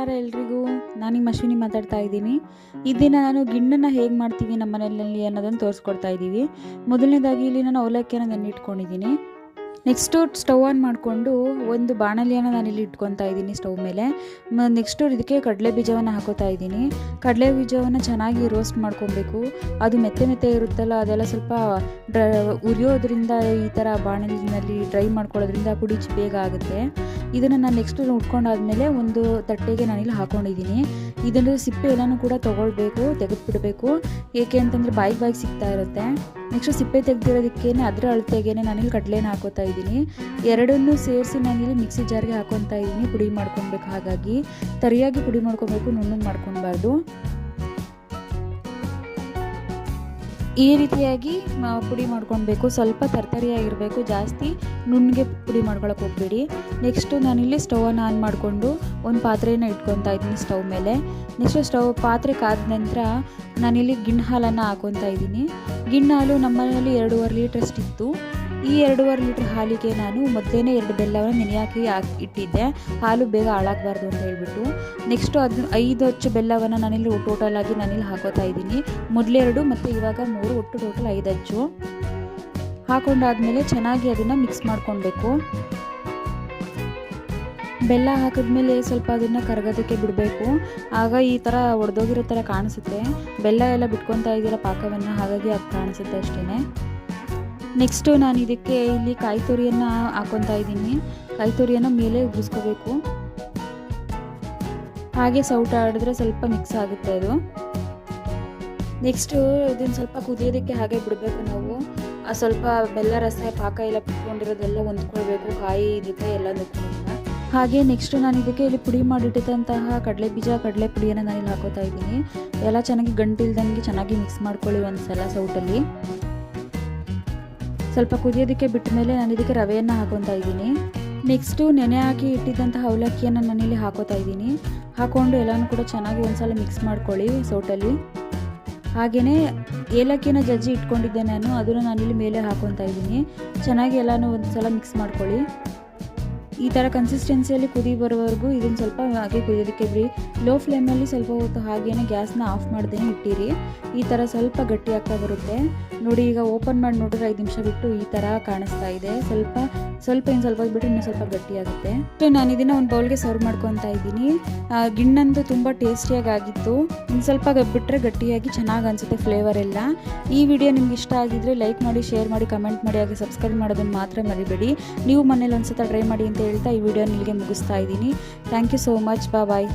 ನಮಸ್ಕಾರ ಎಲ್ರಿಗೂ. ನಾನು ನಿಮ್ಮ ಅಶ್ವಿನಿ ಮಾತಾಡ್ತಾ ಇದ್ದೀನಿ. ಈ ದಿನ ನಾನು ಗಿಣ್ಣನ್ನು ಹೇಗೆ ಮಾಡ್ತೀವಿ ನಮ್ಮ ಮನೆಯಲ್ಲಿ ಅನ್ನೋದನ್ನು ತೋರಿಸ್ಕೊಡ್ತಾ ಇದ್ದೀವಿ. ಮೊದಲನೇದಾಗಿ ಇಲ್ಲಿ ನಾನು ಅವಲಕ್ಕಿಯನ್ನು ನೆನ್ನಿಟ್ಕೊಂಡಿದ್ದೀನಿ. ನೆಕ್ಸ್ಟು ಸ್ಟವ್ ಆನ್ ಮಾಡಿಕೊಂಡು ಒಂದು ಬಾಣಲಿಯನ್ನು ನಾನಿಲ್ಲಿ ಇಟ್ಕೊತಾ ಇದ್ದೀನಿ ಸ್ಟವ್ ಮೇಲೆ. ನೆಕ್ಸ್ಟು ಇದಕ್ಕೆ ಕಡಲೆ ಬೀಜವನ್ನು ಹಾಕೋತಾ ಇದ್ದೀನಿ. ಕಡಲೆ ಬೀಜವನ್ನು ಚೆನ್ನಾಗಿ ರೋಸ್ಟ್ ಮಾಡ್ಕೊಬೇಕು. ಅದು ಮೆತ್ತೆ ಇರುತ್ತಲ್ಲ, ಅದೆಲ್ಲ ಸ್ವಲ್ಪ ಉರಿಯೋದ್ರಿಂದ ಈ ಥರ ಬಾಣಲಿನಲ್ಲಿ ಡ್ರೈ ಮಾಡ್ಕೊಳ್ಳೋದ್ರಿಂದ ಪುಡಿ ಬೇಗ ಆಗುತ್ತೆ. ಇದನ್ನು ನಾನು ನೆಕ್ಸ್ಟು ಉಟ್ಕೊಂಡಾದ್ಮೇಲೆ ಒಂದು ತಟ್ಟೆಗೆ ನಾನಿಲ್ಲಿ ಹಾಕ್ಕೊಂಡಿದ್ದೀನಿ. ಇದನ್ನು ಸಿಪ್ಪೆ ಎಲ್ಲನೂ ಕೂಡ ತೆಗೆದುಬಿಡಬೇಕು. ಏಕೆ ಅಂತಂದರೆ ಬಾಯಿಗೆ ಸಿಗ್ತಾ ಇರುತ್ತೆ. ನೆಕ್ಸ್ಟ್ ಸಿಪ್ಪೆ ತೆಗೆದಿರೋದಕ್ಕೇನೆ ಅದರ ಅಳತೆಗೇನೆ ನಾನಿಲ್ಲಿ ಕಡಲೆನ ಹಾಕೋತಾ ಇದ್ದೀನಿ. ಎರಡನ್ನೂ ಸೇರಿಸಿ ನಾನಿಲ್ಲಿ ಮಿಕ್ಸಿ ಜಾರ್ಗೆ ಹಾಕೊತಾ ಇದ್ದೀನಿ. ಪುಡಿ ಮಾಡ್ಕೊಬೇಕು. ಹಾಗಾಗಿ ತರಿಯಾಗಿ ಪುಡಿ ಮಾಡ್ಕೊಬೇಕು, ನುಣ್ಣಗೆ ಮಾಡ್ಕೊಬಾರ್ದು. ಈ ರೀತಿಯಾಗಿ ಪುಡಿ ಮಾಡ್ಕೊಳ್ಬೇಕು. ಸ್ವಲ್ಪ ತರ್ತರಿಯಾಗಿರಬೇಕು, ಜಾಸ್ತಿ ನುಣ್ಣಗೆ ಪುಡಿ ಮಾಡ್ಕೊಳಕ್ಕೆ ಹೋಗಬೇಡಿ. ನೆಕ್ಸ್ಟು ನಾನಿಲ್ಲಿ ಸ್ಟವನ್ನು ಆನ್ ಮಾಡಿಕೊಂಡು ಒಂದು ಪಾತ್ರೆಯನ್ನು ಇಟ್ಕೊತಾ ಇದ್ದೀನಿ ಸ್ಟವ್ ಮೇಲೆ. ನೆಕ್ಸ್ಟ್ ಪಾತ್ರೆ ಕಾದ ನಂತರ ನಾನಿಲ್ಲಿ ಗಿಣ್ಣು ಹಾಲನ್ನು ಹಾಕೊತಾ ಇದ್ದೀನಿ. ಗಿಣ್ಣು ಹಾಲು ನಮ್ಮ ಮನೆಯಲ್ಲಿ 2.5 ಲೀಟ್ರ್ ಅಷ್ಟಿತ್ತು. ಈ 2.5 ಲೀಟ್ರ್ ಹಾಲಿಗೆ ನಾನು ಮೊದಲೇ 2 ಬೆಲ್ಲವನ್ನು ನೆನೆಯಾಕಿ ಇಟ್ಟಿದ್ದೆ, ಹಾಲು ಬೇಗ ಹಾಳಾಗಬಾರ್ದು ಅಂತ ಹೇಳ್ಬಿಟ್ಟು. ನೆಕ್ಸ್ಟು 5 ಅಚ್ಚು ಬೆಲ್ಲವನ್ನು ನಾನಿಲ್ಲಿ ಟೋಟಲಾಗಿ ನಾನಿಲ್ಲಿ ಹಾಕೋತಾ ಇದ್ದೀನಿ. ಮೊದಲು 2 ಮತ್ತು ಇವಾಗ 3, ಒಟ್ಟು ಟೋಟಲ್ 5 ಅಚ್ಚು ಹಾಕೊಂಡಾದ್ಮೇಲೆ ಚೆನ್ನಾಗಿ ಅದನ್ನು ಮಿಕ್ಸ್ ಮಾಡ್ಕೊಳ್ಬೇಕು. ಬೆಲ್ಲ ಹಾಕಿದ್ಮೇಲೆ ಸ್ವಲ್ಪ ಅದನ್ನು ಕರಗೋದಕ್ಕೆ ಬಿಡಬೇಕು. ಆಗ ಈ ಥರ ಒಡೆದೋಗಿರೋ ಥರ ಕಾಣಿಸುತ್ತೆ. ಬೆಲ್ಲ ಎಲ್ಲ ಬಿಟ್ಕೊತಾ ಇದ್ದೀರ ಪಾಕವನ್ನು, ಹಾಗಾಗಿ ಅದು ಕಾಣಿಸುತ್ತೆ ಅಷ್ಟೇ. ನೆಕ್ಸ್ಟು ನಾನು ಇದಕ್ಕೆ ಇಲ್ಲಿ ಕಾಯಿ ತುರಿಯನ್ನು ಹಾಕೊತಾ ಇದ್ದೀನಿ. ಕಾಯಿ ತುರಿಯನ್ನು ಮೇಲೆ ಉಗಿಸ್ಕೋಬೇಕು. ಹಾಗೆ ಸೌಟ ಆಡಿದ್ರೆ ಸ್ವಲ್ಪ ಮಿಕ್ಸ್ ಆಗುತ್ತೆ ಅದು. ನೆಕ್ಸ್ಟು ಇದನ್ನು ಸ್ವಲ್ಪ ಕುದಿಯೋದಕ್ಕೆ ಹಾಗೆ ಬಿಡಬೇಕು ನಾವು. ಸ್ವಲ್ಪ ಬೆಲ್ಲ ರಸ ಪಾಕ ಎಲ್ಲ ಬಿಟ್ಕೊಂಡಿರೋದೆಲ್ಲ ಹೊಂದ್ಕೊಳ್ಬೇಕು, ಕಾಯಿ ಜೊತೆ ಎಲ್ಲ ಹಾಗೆ ನೆಕ್ಸ್ಟು ನಾನು ಇದಕ್ಕೆ ಇಲ್ಲಿ ಪುಡಿ ಮಾಡಿಟ್ಟಿದ್ದಂತಹ ಕಡಲೆ ಬೀಜ, ಕಡಲೆ ಪುಡಿಯನ್ನು ನಾನಿಲ್ಲಿ ಹಾಕೋತಾ ಇದ್ದೀನಿ. ಎಲ್ಲ ಚೆನ್ನಾಗಿ ಗಂಟಿಲ್ದಂಗೆ ಚೆನ್ನಾಗಿ ಮಿಕ್ಸ್ ಮಾಡ್ಕೊಳ್ಳಿ ಒಂದು ಸಲ ಸೌಟಲ್ಲಿ. ಸ್ವಲ್ಪ ಕುದಿಯೋದಕ್ಕೆ ಬಿಟ್ಟ ಮೇಲೆ ನಾನು ಇದಕ್ಕೆ ರವೆಯನ್ನು ಹಾಕೊತಾ ಇದ್ದೀನಿ. ನೆಕ್ಸ್ಟು ನೆನೆ ಹಾಕಿ ಇಟ್ಟಿದ್ದಂತಹ ಅವಲಕ್ಕಿಯನ್ನು ನಾನಿಲ್ಲಿ ಹಾಕೋತಾ ಇದ್ದೀನಿ. ಹಾಕ್ಕೊಂಡು ಎಲ್ಲನೂ ಕೂಡ ಚೆನ್ನಾಗಿ ಒಂದು ಸಲ ಮಿಕ್ಸ್ ಮಾಡ್ಕೊಳ್ಳಿ ಸೌಟಲ್ಲಿ. ಹಾಗೆಯೇ ಏಲಕ್ಕಿನ ಜಜ್ಜಿ ಇಟ್ಕೊಂಡಿದ್ದೆ ನಾನು, ಅದನ್ನು ನಾನಿಲ್ಲಿ ಮೇಲೆ ಹಾಕೊತಾ ಇದ್ದೀನಿ. ಚೆನ್ನಾಗಿ ಎಲ್ಲನೂ ಒಂದು ಸಲ ಮಿಕ್ಸ್ ಮಾಡ್ಕೊಳ್ಳಿ. ಈ ಥರ ಕನ್ಸಿಸ್ಟೆನ್ಸಿಯಲ್ಲಿ ಕುದಿ ಬರೋವರೆಗೂ ಇದನ್ನು ಸ್ವಲ್ಪ ಹಾಗೆ ಕುದಿಯೋದಕ್ಕೆ ಬಿಡಿ. ಲೋ ಫ್ಲೇಮಲ್ಲಿ ಸ್ವಲ್ಪ ಹೊತ್ತು ಹಾಗೇನೆ ಗ್ಯಾಸ್ನ ಆಫ್ ಮಾಡ್ದೇ ಇಟ್ಟಿರಿ. ಈ ಥರ ಸ್ವಲ್ಪ ಗಟ್ಟಿ ಆಗ್ತಾ ಬರುತ್ತೆ ನೋಡಿ. ಈಗ ಓಪನ್ ಮಾಡಿ ನೋಡಿದ್ರೆ 5 ನಿಮಿಷ ಬಿಟ್ಟು ಈ ಥರ ಕಾಣಿಸ್ತಾ ಇದೆ. ಸ್ವಲ್ಪ ಇನ್ನು ಸ್ವಲ್ಪ ಬಿಟ್ಟು ಇನ್ನೂ ಸ್ವಲ್ಪ ಗಟ್ಟಿಯಾಗುತ್ತೆ. ನಾನು ಇದನ್ನು ಒಂದು ಬೌಲ್ಗೆ ಸರ್ವ್ ಮಾಡ್ಕೊತಾ ಇದ್ದೀನಿ. ಗಿಣ್ಣಂತೂ ತುಂಬ ಟೇಸ್ಟಿಯಾಗಿ ಆಗಿತ್ತು. ಇನ್ನು ಸ್ವಲ್ಪ ಬಿಟ್ಟರೆ ಗಟ್ಟಿಯಾಗಿ ಚೆನ್ನಾಗಿ ಅನಿಸುತ್ತೆ ಫ್ಲೇವರ್ ಎಲ್ಲ. ಈ ವಿಡಿಯೋ ನಿಮ್ಗೆ ಇಷ್ಟ ಆಗಿದ್ರೆ ಲೈಕ್ ಮಾಡಿ, ಶೇರ್ ಮಾಡಿ, ಕಮೆಂಟ್ ಮಾಡಿ, ಹಾಗೆ ಸಬ್ಸ್ಕ್ರೈಬ್ ಮಾಡೋದನ್ನು ಮಾತ್ರ ಮರಿಬೇಡಿ. ನೀವು ಮನೇಲಿ ಒಂದ್ಸಲ ಟ್ರೈ ಮಾಡಿ ಅಂತ ಹೇಳ್ತಾ ಈ ವಿಡಿಯೋ ಇಲ್ಲಿಗೆ ಮುಗಿಸ್ತಾ ಇದ್ದೀನಿ. Thank you so much. Bye.